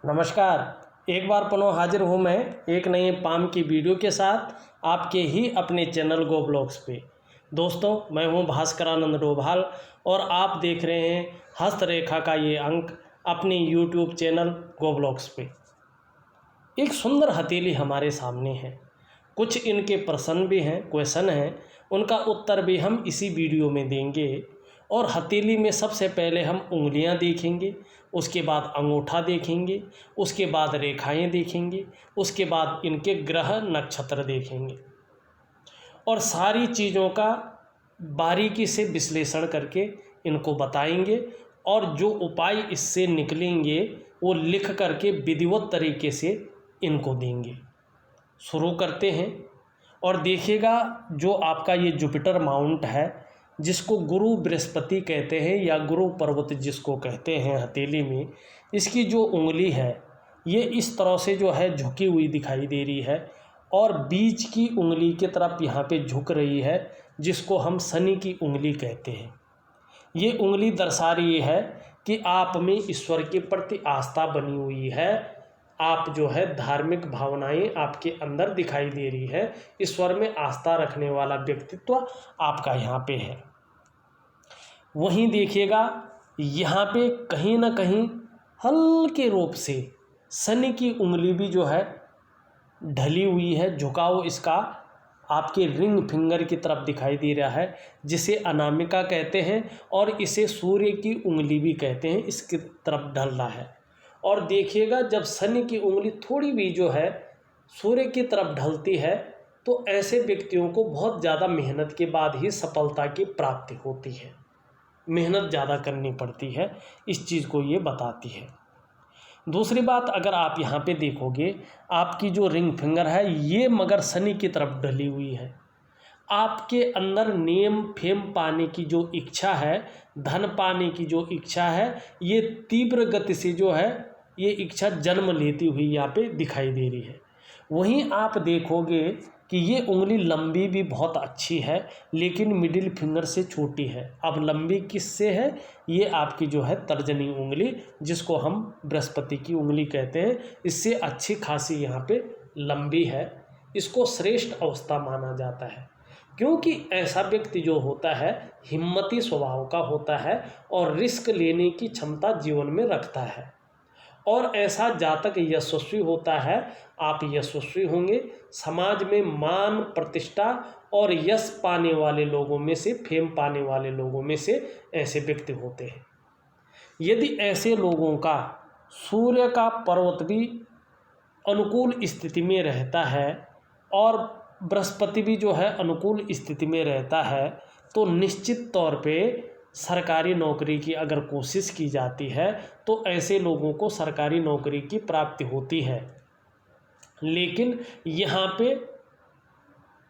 नमस्कार। एक बार पुनः हाजिर हूँ मैं एक नए पाम की वीडियो के साथ आपके ही अपने चैनल गो ब्लॉग्स पे। दोस्तों, मैं हूँ भास्करानंद डोभाल और आप देख रहे हैं हस्तरेखा का ये अंक अपने यूट्यूब चैनल गो ब्लॉग्स पे। एक सुंदर हथेली हमारे सामने है। कुछ इनके प्रश्न भी हैं, क्वेश्चन हैं, उनका उत्तर भी हम इसी वीडियो में देंगे। और हथेली में सबसे पहले हम उंगलियां देखेंगे, उसके बाद अंगूठा देखेंगे, उसके बाद रेखाएं देखेंगे, उसके बाद इनके ग्रह नक्षत्र देखेंगे और सारी चीज़ों का बारीकी से विश्लेषण करके इनको बताएंगे और जो उपाय इससे निकलेंगे वो लिख करके विधिवत तरीके से इनको देंगे। शुरू करते हैं और देखिएगा, जो आपका ये जुपिटर माउंट है, जिसको गुरु बृहस्पति कहते हैं या गुरु पर्वत जिसको कहते हैं हथेली में, इसकी जो उंगली है ये इस तरह से जो है झुकी हुई दिखाई दे रही है और बीच की उंगली की तरफ यहाँ पे झुक रही है, जिसको हम शनि की उंगली कहते हैं। ये उंगली दर्शा रही है कि आप में ईश्वर के प्रति आस्था बनी हुई है। आप जो है धार्मिक भावनाएं आपके अंदर दिखाई दे रही है। ईश्वर में आस्था रखने वाला व्यक्तित्व आपका यहाँ पे है। वहीं देखिएगा, यहाँ पे कहीं ना कहीं हल्के रूप से शनि की उंगली भी जो है ढली हुई है। झुकाव इसका आपके रिंग फिंगर की तरफ दिखाई दे रहा है, जिसे अनामिका कहते हैं और इसे सूर्य की उंगली भी कहते हैं। इसकी तरफ ढल रहा है और देखिएगा, जब शनि की उंगली थोड़ी भी जो है सूर्य की तरफ ढलती है तो ऐसे व्यक्तियों को बहुत ज़्यादा मेहनत के बाद ही सफलता की प्राप्ति होती है। मेहनत ज़्यादा करनी पड़ती है, इस चीज़ को ये बताती है। दूसरी बात, अगर आप यहाँ पे देखोगे, आपकी जो रिंग फिंगर है ये मगर शनि की तरफ ढली हुई है। आपके अंदर नेम फेम पाने की जो इच्छा है, धन पाने की जो इच्छा है, ये तीव्र गति से जो है ये इच्छा जन्म लेती हुई यहाँ पे दिखाई दे रही है। वहीं आप देखोगे कि ये उंगली लंबी भी बहुत अच्छी है, लेकिन मिडिल फिंगर से छोटी है। अब लंबी किससे है? ये आपकी जो है तर्जनी उंगली, जिसको हम बृहस्पति की उंगली कहते हैं, इससे अच्छी खासी यहाँ पे लंबी है। इसको श्रेष्ठ अवस्था माना जाता है, क्योंकि ऐसा व्यक्ति जो होता है हिम्मती स्वभाव का होता है और रिस्क लेने की क्षमता जीवन में रखता है और ऐसा जातक यशस्वी होता है। आप यशस्वी होंगे, समाज में मान प्रतिष्ठा और यश पाने वाले लोगों में से, फेम पाने वाले लोगों में से ऐसे व्यक्ति होते हैं। यदि ऐसे लोगों का सूर्य का पर्वत भी अनुकूल स्थिति में रहता है और बृहस्पति भी जो है अनुकूल स्थिति में रहता है, तो निश्चित तौर पे सरकारी नौकरी की अगर कोशिश की जाती है तो ऐसे लोगों को सरकारी नौकरी की प्राप्ति होती है। लेकिन यहाँ पे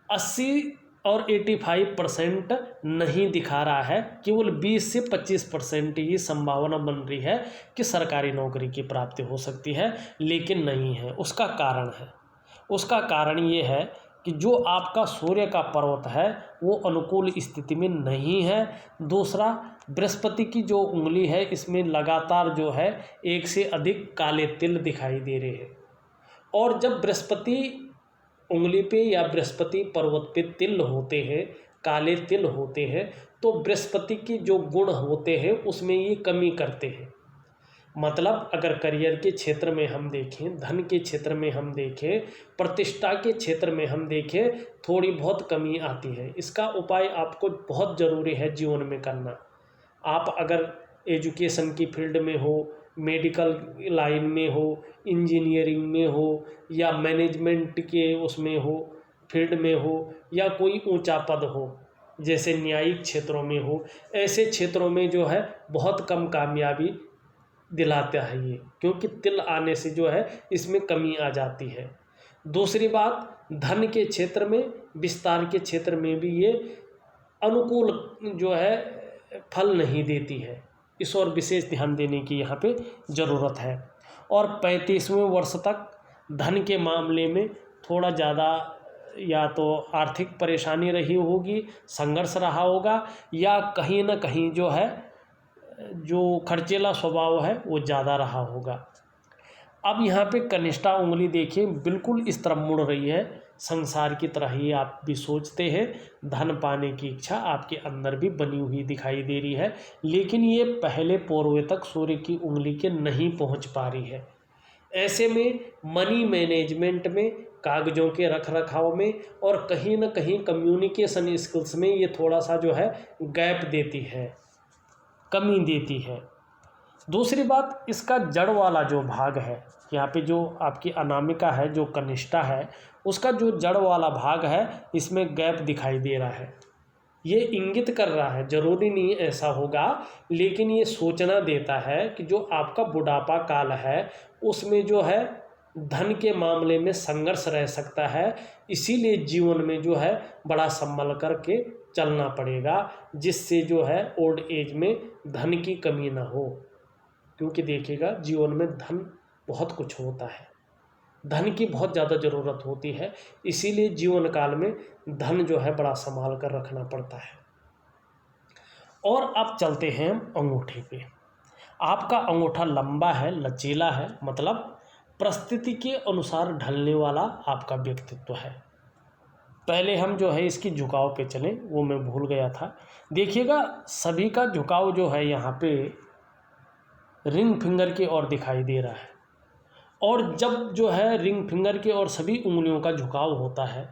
80 और 85% नहीं दिखा रहा है, केवल 20 से 25% ही संभावना बन रही है कि सरकारी नौकरी की प्राप्ति हो सकती है, लेकिन नहीं है। उसका कारण ये है कि जो आपका सूर्य का पर्वत है वो अनुकूल स्थिति में नहीं है। दूसरा, बृहस्पति की जो उंगली है इसमें लगातार जो है एक से अधिक काले तिल दिखाई दे रहे हैं और जब बृहस्पति उंगली पे या बृहस्पति पर्वत पे तिल होते हैं, काले तिल होते हैं, तो बृहस्पति के जो गुण होते हैं उसमें ये कमी करते हैं। मतलब अगर करियर के क्षेत्र में हम देखें, धन के क्षेत्र में हम देखें, प्रतिष्ठा के क्षेत्र में हम देखें, थोड़ी बहुत कमी आती है। इसका उपाय आपको बहुत ज़रूरी है जीवन में करना। आप अगर एजुकेशन की फील्ड में हो, मेडिकल लाइन में हो, इंजीनियरिंग में हो या मैनेजमेंट के उसमें हो, फील्ड में हो या कोई ऊंचा पद हो, जैसे न्यायिक क्षेत्रों में हो, ऐसे क्षेत्रों में जो है बहुत कम कामयाबी दिलाता है ये, क्योंकि तिल आने से जो है इसमें कमी आ जाती है। दूसरी बात, धन के क्षेत्र में, विस्तार के क्षेत्र में भी ये अनुकूल जो है फल नहीं देती है। इस और विशेष ध्यान देने की यहाँ पे ज़रूरत है। और 35वें वर्ष तक धन के मामले में थोड़ा ज़्यादा या तो आर्थिक परेशानी रही होगी, संघर्ष रहा होगा, या कहीं ना कहीं जो है जो खर्चीला स्वभाव है वो ज़्यादा रहा होगा। अब यहाँ पे कनिष्ठा उंगली देखिए बिल्कुल इस तरफ मुड़ रही है। संसार की तरह ही आप भी सोचते हैं, धन पाने की इच्छा आपके अंदर भी बनी हुई दिखाई दे रही है, लेकिन ये पहले पोरवे तक सूर्य की उंगली के नहीं पहुँच पा रही है। ऐसे में मनी मैनेजमेंट में, कागज़ों के रख रखाव में और कहीं ना कहीं कम्युनिकेशन स्किल्स में ये थोड़ा सा जो है गैप देती है, कमी देती है। दूसरी बात, इसका जड़ वाला जो भाग है, यहाँ पे जो आपकी अनामिका है, जो कनिष्ठा है, उसका जो जड़ वाला भाग है इसमें गैप दिखाई दे रहा है। ये इंगित कर रहा है, जरूरी नहीं ऐसा होगा, लेकिन ये सूचना देता है कि जो आपका बुढ़ापा काल है उसमें जो है धन के मामले में संघर्ष रह सकता है। इसीलिए जीवन में जो है बड़ा संभल करके चलना पड़ेगा, जिससे जो है ओल्ड एज में धन की कमी ना हो। क्योंकि देखिएगा जीवन में धन बहुत कुछ होता है, धन की बहुत ज़्यादा ज़रूरत होती है, इसीलिए जीवन काल में धन जो है बड़ा संभाल कर रखना पड़ता है। और अब चलते हैं अंगूठे पे। आपका अंगूठा लंबा है, लचीला है, मतलब परिस्थिति के अनुसार ढलने वाला आपका व्यक्तित्व है। पहले हम जो है इसकी झुकाव पे चलें, वो मैं भूल गया था। देखिएगा सभी का झुकाव जो है यहाँ पे रिंग फिंगर की ओर दिखाई दे रहा है, और जब जो है रिंग फिंगर की ओर सभी उंगलियों का झुकाव होता है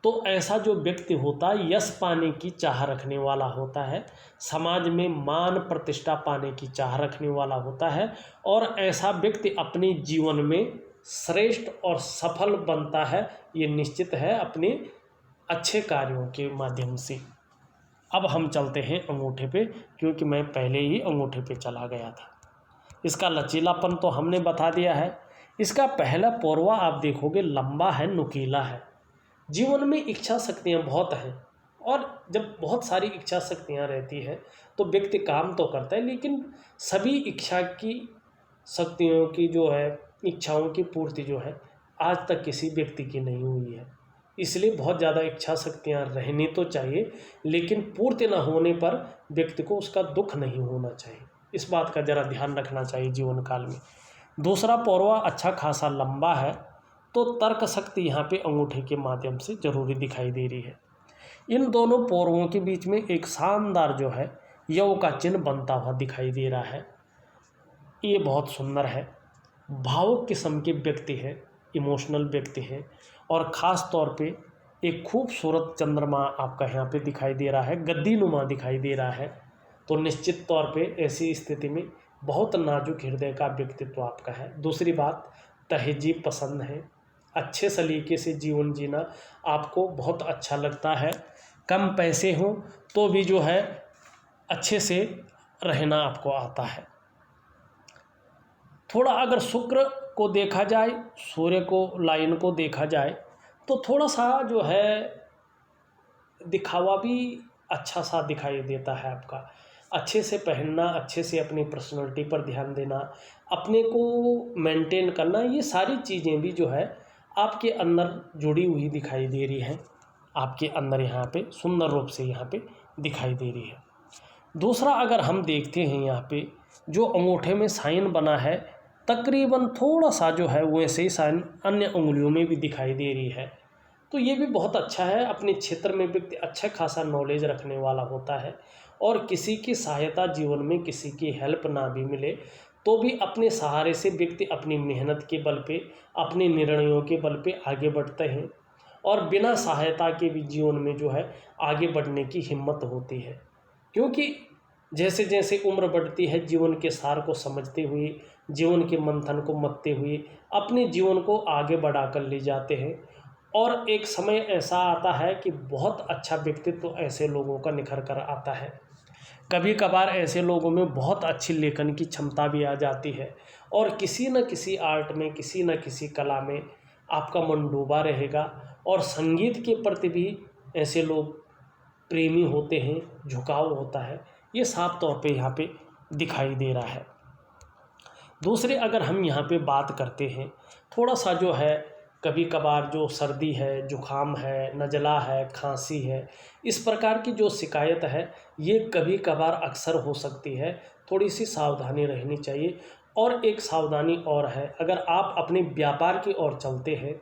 तो ऐसा जो व्यक्ति होता है यश पाने की चाह रखने वाला होता है, समाज में मान प्रतिष्ठा पाने की चाह रखने वाला होता है, और ऐसा व्यक्ति अपने जीवन में श्रेष्ठ और सफल बनता है, ये निश्चित है अपने अच्छे कार्यों के माध्यम से। अब हम चलते हैं अंगूठे पे, क्योंकि मैं पहले ही अंगूठे पे चला गया था। इसका लचीलापन तो हमने बता दिया है। इसका पहला पोरवा आप देखोगे लंबा है, नुकीला है। जीवन में इच्छा शक्तियाँ बहुत हैं, और जब बहुत सारी इच्छा शक्तियाँ रहती हैं तो व्यक्ति काम तो करता है, लेकिन सभी इच्छा की शक्तियों की जो है, इच्छाओं की पूर्ति जो है आज तक किसी व्यक्ति की नहीं हुई है। इसलिए बहुत ज़्यादा इच्छा शक्तियाँ रहनी तो चाहिए, लेकिन पूर्ति न होने पर व्यक्ति को उसका दुख नहीं होना चाहिए। इस बात का ज़रा ध्यान रखना चाहिए जीवन काल में। दूसरा पोरवा अच्छा खासा लंबा है, तो तर्क शक्ति यहाँ पे अंगूठे के माध्यम से जरूरी दिखाई दे रही है। इन दोनों पोरवों के बीच में एक शानदार जो है यव का चिन्ह बनता हुआ दिखाई दे रहा है। ये बहुत सुंदर है। भावुक किस्म के व्यक्ति हैं, इमोशनल व्यक्ति हैं, और ख़ास तौर पे एक खूबसूरत चंद्रमा आपका यहाँ पे दिखाई दे रहा है, गद्दी नुमा दिखाई दे रहा है। तो निश्चित तौर पे ऐसी स्थिति में बहुत नाजुक हृदय का व्यक्तित्व आपका है। दूसरी बात, तहजीब पसंद है, अच्छे सलीके से जीवन जीना आपको बहुत अच्छा लगता है। कम पैसे हों तो भी जो है अच्छे से रहना आपको आता है। थोड़ा अगर शुक्र को देखा जाए, सूर्य को, लाइन को देखा जाए, तो थोड़ा सा जो है दिखावा भी अच्छा सा दिखाई देता है आपका। अच्छे से पहनना, अच्छे से अपनी पर्सनैलिटी पर ध्यान देना, अपने को मेंटेन करना, ये सारी चीज़ें भी जो है आपके अंदर जुड़ी हुई दिखाई दे रही हैं, आपके अंदर यहाँ पे सुंदर रूप से यहाँ पे दिखाई दे रही है। दूसरा, अगर हम देखते हैं यहाँ पे जो अंगूठे में साइन बना है, तकरीबन थोड़ा सा जो है वैसे ही साइन अन्य उंगलियों में भी दिखाई दे रही है, तो ये भी बहुत अच्छा है। अपने क्षेत्र में व्यक्ति अच्छा खासा नॉलेज रखने वाला होता है, और किसी की सहायता जीवन में, किसी की हेल्प ना भी मिले तो भी अपने सहारे से व्यक्ति अपनी मेहनत के बल पे, अपने निर्णयों के बल पे आगे बढ़ते हैं, और बिना सहायता के भी जीवन में जो है आगे बढ़ने की हिम्मत होती है। क्योंकि जैसे जैसे उम्र बढ़ती है, जीवन के सार को समझते हुए, जीवन के मंथन को मथते हुए अपने जीवन को आगे बढ़ा कर ले जाते हैं, और एक समय ऐसा आता है कि बहुत अच्छा व्यक्तित्व ऐसे लोगों का निखर कर आता है। कभी कभार ऐसे लोगों में बहुत अच्छी लेखन की क्षमता भी आ जाती है, और किसी न किसी आर्ट में, किसी न किसी कला में आपका मन डूबा रहेगा, और संगीत के प्रति भी ऐसे लोग प्रेमी होते हैं, झुकाव होता है, ये साफ तौर पे यहाँ पे दिखाई दे रहा है। दूसरे, अगर हम यहाँ पे बात करते हैं, थोड़ा सा जो है कभी कभार जो सर्दी है, जुखाम है, नज़ला है, खांसी है, इस प्रकार की जो शिकायत है ये कभी कभार अक्सर हो सकती है। थोड़ी सी सावधानी रहनी चाहिए, और एक सावधानी और है, अगर आप अपने व्यापार की ओर चलते हैं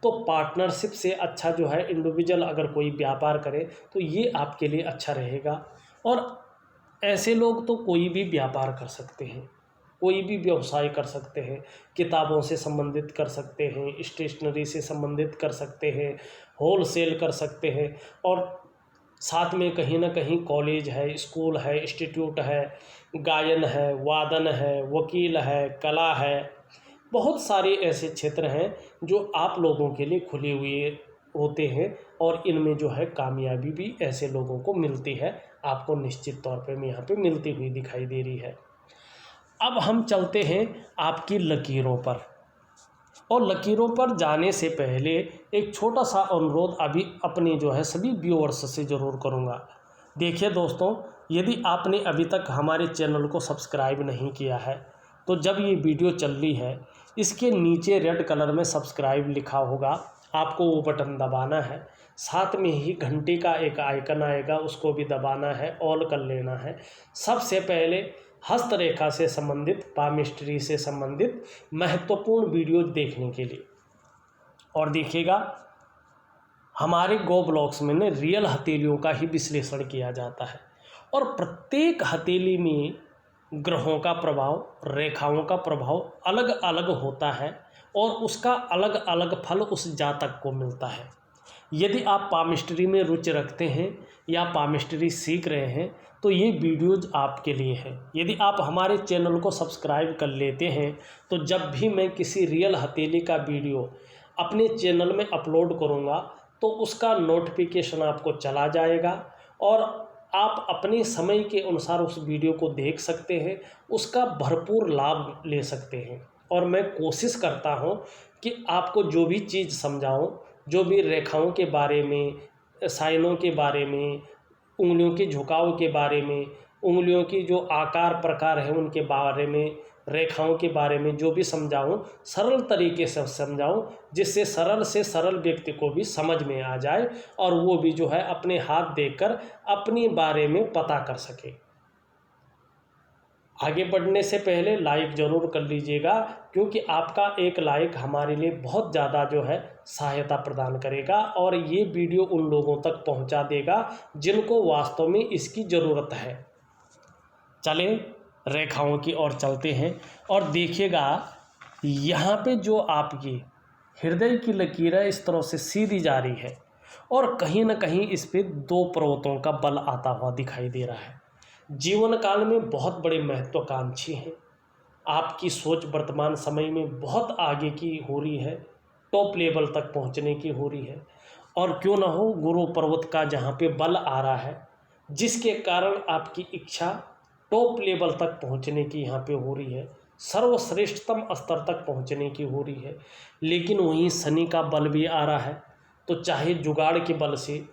तो पार्टनरशिप से अच्छा जो है इंडिविजुअल अगर कोई व्यापार करे तो ये आपके लिए अच्छा रहेगा। और ऐसे लोग तो कोई भी व्यापार कर सकते हैं, कोई भी व्यवसाय कर सकते हैं, किताबों से संबंधित कर सकते हैं, स्टेशनरी से संबंधित कर सकते हैं, होलसेल कर सकते हैं, और साथ में कहीं ना कहीं कॉलेज है, स्कूल है, इंस्टीट्यूट है, गायन है, वादन है, वकील है, कला है, बहुत सारे ऐसे क्षेत्र हैं जो आप लोगों के लिए खुले हुए होते हैं, और इनमें जो है कामयाबी भी ऐसे लोगों को मिलती है, आपको निश्चित तौर पे यहाँ पे मिलती हुई दिखाई दे रही है। अब हम चलते हैं आपकी लकीरों पर, और लकीरों पर जाने से पहले एक छोटा सा अनुरोध अभी अपने जो है सभी व्यूअर्स से ज़रूर करूँगा। देखिए दोस्तों, यदि आपने अभी तक हमारे चैनल को सब्सक्राइब नहीं किया है तो जब ये वीडियो चल रही है इसके नीचे रेड कलर में सब्सक्राइब लिखा होगा, आपको वो बटन दबाना है। साथ में ही घंटी का एक आइकन आएगा, उसको भी दबाना है, ऑल कर लेना है। सबसे पहले हस्तरेखा से संबंधित, पामिस्ट्री से संबंधित महत्वपूर्ण वीडियो देखने के लिए। और देखिएगा, हमारे गो ब्लॉग्स में ने रियल हथेलियों का ही विश्लेषण किया जाता है, और प्रत्येक हथेली में ग्रहों का प्रभाव, रेखाओं का प्रभाव अलग अलग होता है, और उसका अलग अलग फल उस जातक को मिलता है। यदि आप पामिस्ट्री में रुचि रखते हैं या पामिस्ट्री सीख रहे हैं तो ये वीडियोज़ आपके लिए है। यदि आप हमारे चैनल को सब्सक्राइब कर लेते हैं तो जब भी मैं किसी रियल हथेली का वीडियो अपने चैनल में अपलोड करूँगा तो उसका नोटिफिकेशन आपको चला जाएगा, और आप अपने समय के अनुसार उस वीडियो को देख सकते हैं, उसका भरपूर लाभ ले सकते हैं। और मैं कोशिश करता हूं कि आपको जो भी चीज़ समझाऊं, जो भी रेखाओं के बारे में, साइनों के बारे में, उंगलियों के झुकाव के बारे में, उंगलियों की जो आकार प्रकार है उनके बारे में, रेखाओं के बारे में जो भी समझाऊं, सरल तरीके से समझाऊं, जिससे सरल से सरल व्यक्ति को भी समझ में आ जाए और वो भी जो है अपने हाथ देखकर अपने बारे में पता कर सके। आगे बढ़ने से पहले लाइक ज़रूर कर लीजिएगा, क्योंकि आपका एक लाइक हमारे लिए बहुत ज़्यादा जो है सहायता प्रदान करेगा, और ये वीडियो उन लोगों तक पहुंचा देगा जिनको वास्तव में इसकी ज़रूरत है। चलें रेखाओं की ओर चलते हैं, और देखिएगा यहाँ पे जो आपकी हृदय की लकीर है इस तरह से सीधी जा रही है, और कहीं ना कहीं इस पे दो पर्वतों का बल आता हुआ दिखाई दे रहा है। जीवन काल में बहुत बड़े महत्वाकांक्षी हैं, आपकी सोच वर्तमान समय में बहुत आगे की हो रही है, टॉप लेवल तक पहुंचने की हो रही है। और क्यों ना हो, गुरु पर्वत का जहां पे बल आ रहा है, जिसके कारण आपकी इच्छा टॉप लेवल तक पहुंचने की यहाँ पे हो रही है, सर्वश्रेष्ठतम स्तर तक पहुंचने की हो रही है। लेकिन वहीं शनि का बल भी आ रहा है, तो चाहे जुगाड़ के बल से,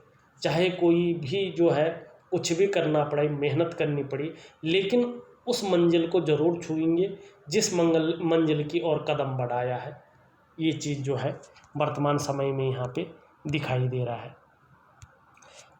चाहे कोई भी जो है कुछ भी करना पड़े, मेहनत करनी पड़ी, लेकिन उस मंजिल को ज़रूर छूएंगे जिस मंजिल की ओर कदम बढ़ाया है। ये चीज़ जो है वर्तमान समय में यहाँ पे दिखाई दे रहा है।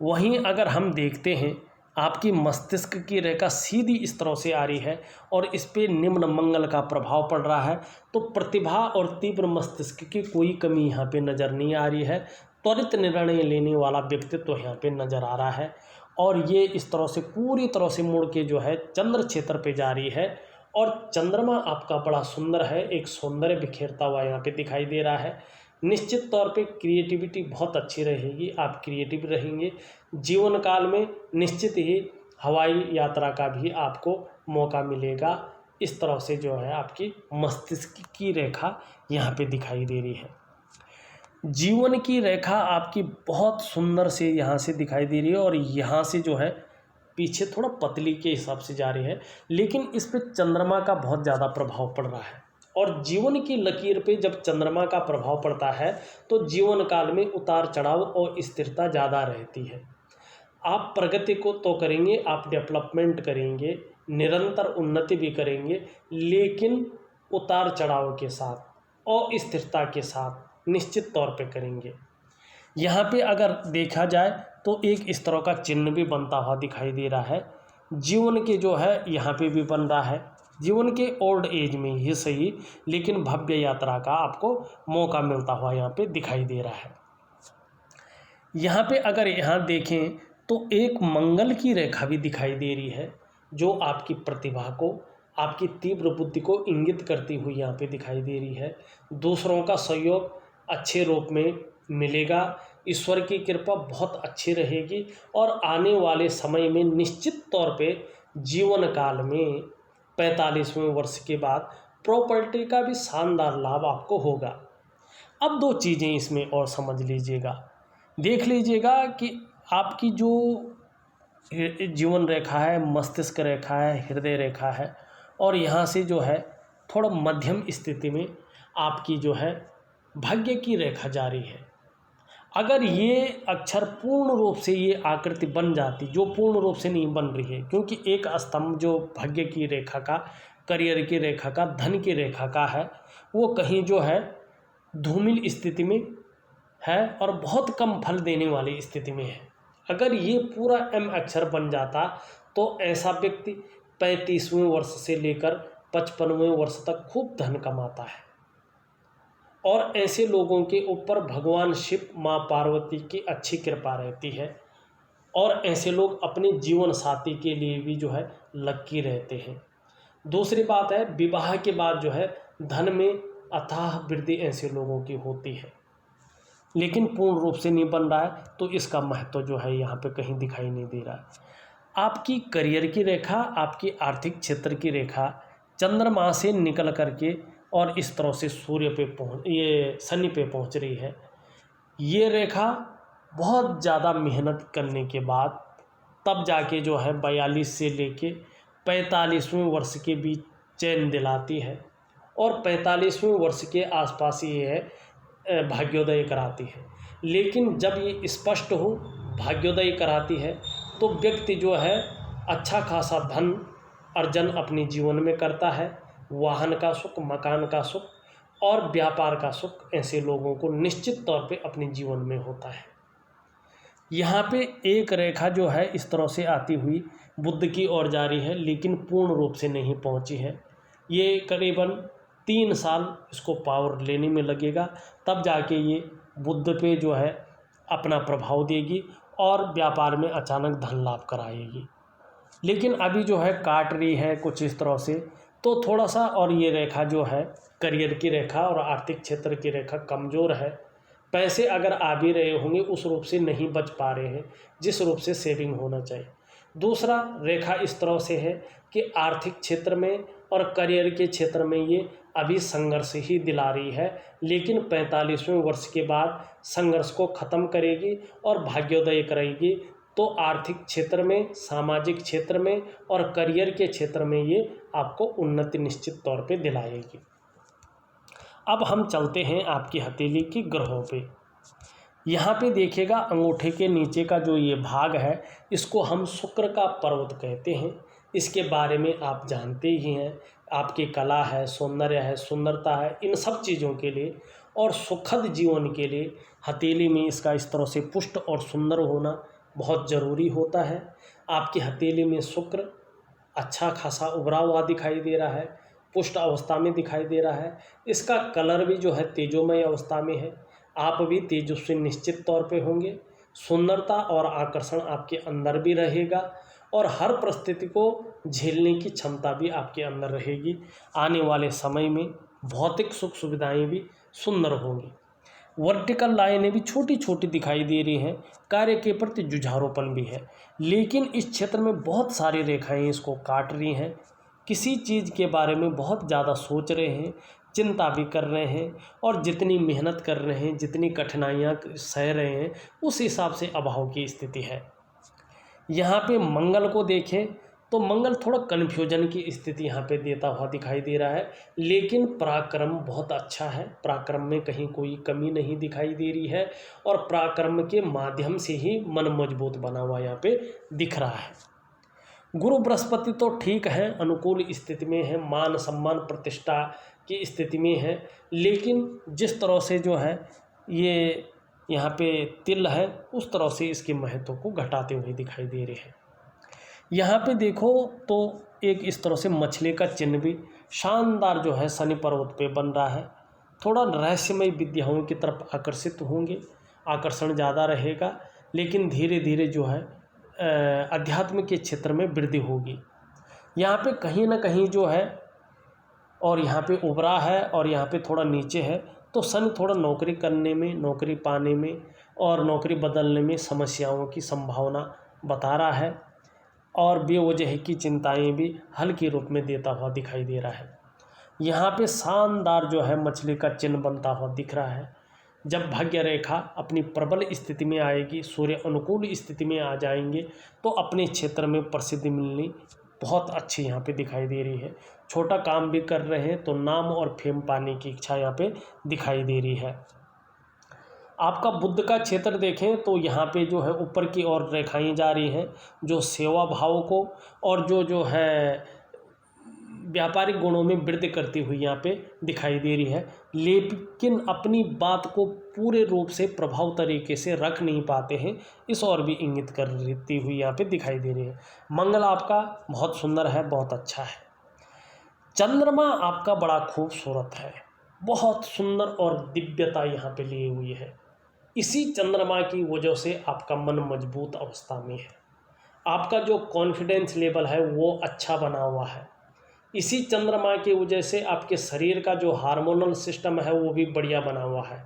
वहीं अगर हम देखते हैं, आपकी मस्तिष्क की रेखा सीधी इस तरह से आ रही है और इस पे निम्न मंगल का प्रभाव पड़ रहा है, तो प्रतिभा और तीव्र मस्तिष्क की कोई कमी यहाँ पे नज़र नहीं आ रही है। त्वरित निर्णय लेने वाला व्यक्तित्व यहाँ पे नज़र आ रहा है, और ये इस तरह से पूरी तरह से मुड़ के जो है चंद्र क्षेत्र पे जा रही है, और चंद्रमा आपका बड़ा सुंदर है, एक सौंदर्य बिखेरता हुआ यहाँ पे दिखाई दे रहा है। निश्चित तौर पे क्रिएटिविटी बहुत अच्छी रहेगी, आप क्रिएटिव रहेंगे। जीवन काल में निश्चित ही हवाई यात्रा का भी आपको मौका मिलेगा। इस तरह से जो है आपकी मस्तिष्क की रेखा यहाँ पे दिखाई दे रही है। जीवन की रेखा आपकी बहुत सुंदर से यहाँ से दिखाई दे रही है, और यहाँ से जो है पीछे थोड़ा पतली के हिसाब से जा रही है, लेकिन इस पे चंद्रमा का बहुत ज़्यादा प्रभाव पड़ रहा है। और जीवन की लकीर पे जब चंद्रमा का प्रभाव पड़ता है तो जीवन काल में उतार चढ़ाव और स्थिरता ज़्यादा रहती है। आप प्रगति को तो करेंगे, आप डेवलपमेंट करेंगे, निरंतर उन्नति भी करेंगे, लेकिन उतार चढ़ाव के साथ और स्थिरता के साथ निश्चित तौर पे करेंगे। यहाँ पे अगर देखा जाए तो एक इस तरह का चिन्ह भी बनता हुआ दिखाई दे रहा है। जीवन के जो है यहाँ पे भी बन रहा है, जीवन के ओल्ड एज में ही सही, लेकिन भव्य यात्रा का आपको मौका मिलता हुआ यहाँ पे दिखाई दे रहा है। यहाँ पे अगर यहाँ देखें तो एक मंगल की रेखा भी दिखाई दे रही है, जो आपकी प्रतिभा को, आपकी तीव्र बुद्धि को इंगित करती हुई यहाँ पे दिखाई दे रही है। दूसरों का सहयोग अच्छे रूप में मिलेगा, ईश्वर की कृपा बहुत अच्छी रहेगी और आने वाले समय में निश्चित तौर पे जीवन काल में 45वें वर्ष के बाद प्रॉपर्टी का भी शानदार लाभ आपको होगा। अब दो चीज़ें इसमें और समझ लीजिएगा, देख लीजिएगा कि आपकी जो जीवन रेखा है, मस्तिष्क रेखा है, हृदय रेखा है, और यहाँ से जो है थोड़ा मध्यम स्थिति में आपकी जो है भाग्य की रेखा जारी है। अगर ये अक्षर पूर्ण रूप से ये आकृति बन जाती, जो पूर्ण रूप से नहीं बन रही है, क्योंकि एक स्तंभ जो भाग्य की रेखा का, करियर की रेखा का, धन की रेखा का है, वो कहीं जो है धूमिल स्थिति में है और बहुत कम फल देने वाली स्थिति में है। अगर ये पूरा एम अक्षर बन जाता तो ऐसा व्यक्ति 35वें वर्ष से लेकर 55वें वर्ष तक खूब धन कमाता है, और ऐसे लोगों के ऊपर भगवान शिव, माँ पार्वती की अच्छी कृपा रहती है, और ऐसे लोग अपने जीवन साथी के लिए भी जो है लक्की रहते हैं। दूसरी बात है, विवाह के बाद जो है धन में अथाह वृद्धि ऐसे लोगों की होती है, लेकिन पूर्ण रूप से नहीं बन रहा है, तो इसका महत्व जो है यहाँ पे कहीं दिखाई नहीं दे रहा है। आपकी करियर की रेखा, आपकी आर्थिक क्षेत्र की रेखा चंद्रमा से निकल करके और इस तरह से सूर्य पे ये शनि पे पहुँच रही है। ये रेखा बहुत ज़्यादा मेहनत करने के बाद तब जाके जो है 42 से लेके 45वें वर्ष के बीच चैन दिलाती है, और 45वें वर्ष के आसपास ये है भाग्योदय कराती है। लेकिन जब ये स्पष्ट हो भाग्योदय कराती है तो व्यक्ति जो है अच्छा खासा धन अर्जन अपने जीवन में करता है, वाहन का सुख, मकान का सुख और व्यापार का सुख ऐसे लोगों को निश्चित तौर पे अपने जीवन में होता है। यहाँ पे एक रेखा जो है इस तरह से आती हुई बुध की ओर जारी है, लेकिन पूर्ण रूप से नहीं पहुँची है। ये करीबन 3 साल इसको पावर लेने में लगेगा, तब जाके ये बुध पे जो है अपना प्रभाव देगी और व्यापार में अचानक धन लाभ कराएगी। लेकिन अभी जो है काट रही है कुछ इस तरह से, तो थोड़ा सा, और ये रेखा जो है करियर की रेखा और आर्थिक क्षेत्र की रेखा कमज़ोर है। पैसे अगर आ भी रहे होंगे उस रूप से नहीं बच पा रहे हैं जिस रूप से सेविंग होना चाहिए। दूसरा रेखा इस तरह से है कि आर्थिक क्षेत्र में और करियर के क्षेत्र में ये अभी संघर्ष ही दिला रही है, लेकिन 45वें वर्ष के बाद संघर्ष को ख़त्म करेगी और भाग्योदय करेगी। तो आर्थिक क्षेत्र में, सामाजिक क्षेत्र में और करियर के क्षेत्र में ये आपको उन्नति निश्चित तौर पे दिलाएगी। अब हम चलते हैं आपकी हथेली की ग्रहों पे। यहाँ पे देखिएगा अंगूठे के नीचे का जो ये भाग है इसको हम शुक्र का पर्वत कहते हैं। इसके बारे में आप जानते ही हैं, आपकी कला है, सौंदर्य है, सुंदरता है, इन सब चीज़ों के लिए और सुखद जीवन के लिए हथेली में इसका इस तरह से पुष्ट और सुंदर होना बहुत ज़रूरी होता है। आपकी हथेली में शुक्र अच्छा खासा उभरा हुआ दिखाई दे रहा है, पुष्ट अवस्था में दिखाई दे रहा है। इसका कलर भी जो है तेजोमय अवस्था में है। आप भी तेजस्वी निश्चित तौर पे होंगे। सुंदरता और आकर्षण आपके अंदर भी रहेगा और हर परिस्थिति को झेलने की क्षमता भी आपके अंदर रहेगी। आने वाले समय में भौतिक सुख सुविधाएं भी सुंदर होंगी। वर्टिकल लाइनें भी छोटी छोटी दिखाई दे रही हैं, कार्य के प्रति जुझारूपन भी है, लेकिन इस क्षेत्र में बहुत सारी रेखाएं इसको काट रही हैं। किसी चीज़ के बारे में बहुत ज़्यादा सोच रहे हैं, चिंता भी कर रहे हैं, और जितनी मेहनत कर रहे हैं, जितनी कठिनाइयाँ सह रहे हैं, उस हिसाब से अभाव की स्थिति है। यहाँ पे मंगल को देखें तो मंगल थोड़ा कन्फ्यूजन की स्थिति यहाँ पे देता हुआ दिखाई दे रहा है, लेकिन पराक्रम बहुत अच्छा है। पराक्रम में कहीं कोई कमी नहीं दिखाई दे रही है और पराक्रम के माध्यम से ही मन मजबूत बना हुआ यहाँ पे दिख रहा है। गुरु बृहस्पति तो ठीक है, अनुकूल स्थिति में है, मान सम्मान प्रतिष्ठा की स्थिति में है, लेकिन जिस तरह से जो है ये यहाँ पे तिल है उस तरह से इसके महत्व को घटाते हुए दिखाई दे रहे हैं। यहाँ पे देखो तो एक इस तरह से मछली का चिन्ह भी शानदार जो है शनि पर्वत पे बन रहा है। थोड़ा रहस्यमय विद्याओं की तरफ आकर्षित होंगे, आकर्षण ज़्यादा रहेगा, लेकिन धीरे धीरे जो है अध्यात्म के क्षेत्र में वृद्धि होगी। यहाँ पे कहीं ना कहीं जो है, और यहाँ पे उभरा है और यहाँ पे थोड़ा नीचे है, तो शनि थोड़ा नौकरी करने में, नौकरी पाने में और नौकरी बदलने में समस्याओं की संभावना बता रहा है, और बेवजह की चिंताएं भी हल्के रूप में देता हुआ दिखाई दे रहा है। यहाँ पे शानदार जो है मछली का चिन्ह बनता हुआ दिख रहा है। जब भाग्य रेखा अपनी प्रबल स्थिति में आएगी, सूर्य अनुकूल स्थिति में आ जाएंगे, तो अपने क्षेत्र में प्रसिद्धि मिलनी बहुत अच्छी यहाँ पे दिखाई दे रही है। छोटा काम भी कर रहे हैं तो नाम और फेम पाने की इच्छा यहाँ पे दिखाई दे रही है। आपका बुध का क्षेत्र देखें तो यहाँ पे जो है ऊपर की ओर रेखाएं जा रही हैं, जो सेवा भाव को और जो है व्यापारिक गुणों में वृद्धि करती हुई यहाँ पे दिखाई दे रही है, लेकिन अपनी बात को पूरे रूप से प्रभाव तरीके से रख नहीं पाते हैं, इस ओर भी इंगित करती हुई यहाँ पे दिखाई दे रही है। मंगल आपका बहुत सुंदर है, बहुत अच्छा है। चंद्रमा आपका बड़ा खूबसूरत है, बहुत सुंदर और दिव्यता यहाँ पे लिए हुई है। इसी चंद्रमा की वजह से आपका मन मजबूत अवस्था में है, आपका जो कॉन्फिडेंस लेवल है वो अच्छा बना हुआ है। इसी चंद्रमा की वजह से आपके शरीर का जो हार्मोनल सिस्टम है वो भी बढ़िया बना हुआ है।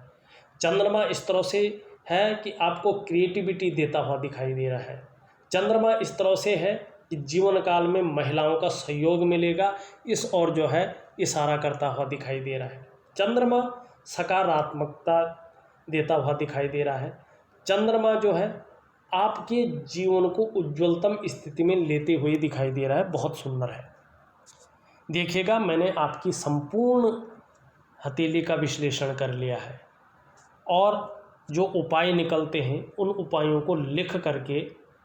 चंद्रमा इस तरह से है कि आपको क्रिएटिविटी देता हुआ दिखाई दे रहा है। चंद्रमा इस तरह से है कि जीवन काल में महिलाओं का सहयोग मिलेगा, इस ओर जो है इशारा करता हुआ दिखाई दे रहा है। चंद्रमा सकारात्मकता देता हुआ दिखाई दे रहा है। चंद्रमा जो है आपके जीवन को उज्ज्वलतम स्थिति में लेते हुए दिखाई दे रहा है, बहुत सुंदर है। देखिएगा, मैंने आपकी संपूर्ण हथेली का विश्लेषण कर लिया है और जो उपाय निकलते हैं उन उपायों को लिख करके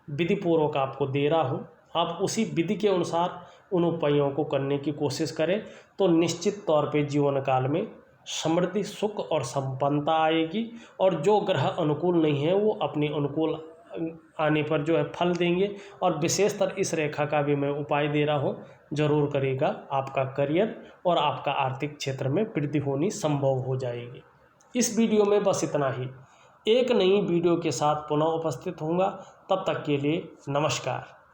विधिपूर्वक आपको दे रहा हूँ। आप उसी विधि के अनुसार उन उपायों को करने की कोशिश करें तो निश्चित तौर पे जीवन काल में समृद्धि, सुख और संपन्नता आएगी, और जो ग्रह अनुकूल नहीं है वो अपने अनुकूल आने पर जो है फल देंगे। और विशेषतर इस रेखा का भी मैं उपाय दे रहा हूँ, जरूर करेगा, आपका करियर और आपका आर्थिक क्षेत्र में वृद्धि होनी संभव हो जाएगी। इस वीडियो में बस इतना ही। एक नई वीडियो के साथ पुनः उपस्थित होऊंगा, तब तक के लिए नमस्कार।